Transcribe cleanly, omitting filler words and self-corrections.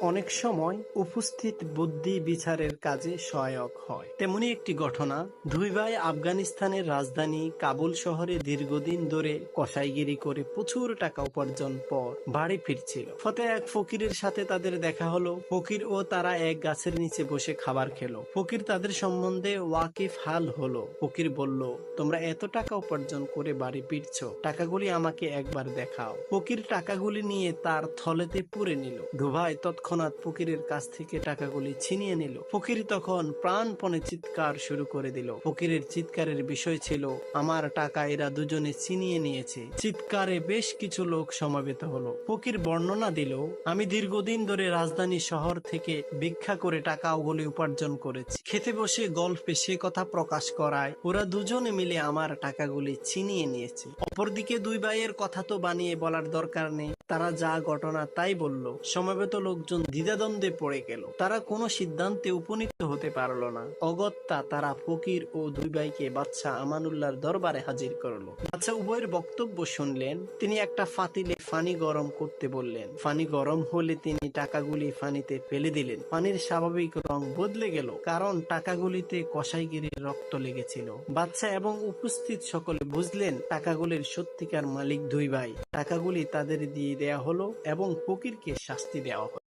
অনেক সময় উপস্থিত বুদ্ধি বিচারের কাজে সহায়ক হয়। তেমনি একটি ঘটনা, দুই ভাই আফগানিস্তানের রাজধানী কাবুল শহরে দীর্ঘদিন ধরে কসাইগিরি করে প্রচুর টাকা উপার্জন পর বাড়ি ফিরছিল। ফতে এক ফকিরের সাথে তাদের দেখা হলো। ফকির ও তারা এক গাছের নিচে বসে খাবার খেলো। ফকির তাদের সম্বন্ধে ওয়াকিফ হাল হলো। ফকির বলল, তোমরা এত টাকা উপার্জন করে বাড়ি ফিরছো, টাকাগুলি আমাকে একবার দেখাও। ফকির টাকাগুলি নিয়ে তার থলেতে পুরে নিল। দুভাই তৎক্ষণাৎ ফকিরের কাছ থেকে টাকাগুলি ছিনিয়ে নিল। ফকির তখন প্রাণপণে চিৎকার শুরু করে দিল। ফকিরের চিৎকারের বিষয় ছিল, আমার টাকা এরা দুজনে ছিনিয়ে নিয়েছে। চিৎকারে বেশ কিছু লোক সমাবেত হলো। ফকির বর্ণনা দিল, আমি দীর্ঘদিন ধরে রাজধানী শহর থেকে ভিক্ষা করে টাকাগুলি উপার্জন করেছি। খেতে বসে গল্পে সে কথা প্রকাশ করায় ওরা দুজনে মিলে আমার টাকাগুলি ছিনিয়ে নিয়েছে। অপরদিকে দুই ভাইয়ের কথা তো বানিয়ে বলার দরকার নেই, তারা যা ঘটনা তাই বলল। সমবেত লোকজন দ্বিধাদ্বন্দ্বে পড়ে গেল। তারা কোনো সিদ্ধান্তে উপনীত হতে পারল না। অগত্যা তারা ফকির ও দুই ভাইকে বাদশা আমানুল্লাহর দরবারে হাজির করলো। বাদশা উভয়ের বক্তব্য শুনলেন। তিনি একটা ফাতিলে পানি গরম করতে বললেন। পানি গরম হলে তিনি টাকাগুলি পানিতে ফেলে দিলেন। পানির স্বাভাবিক রং বদলে গেল, কারণ টাকাগুলিতে কসাইগিরির রক্ত লেগেছিল। বাদশা এবং উপস্থিত সকলে বুঝলেন টাকাগুলির সত্যিকার মালিক দুই ভাই। টাকাগুলি তাদের দিয়ে দেয়া হলো এবং ফকিরকে শাস্তি দেওয়া হলো।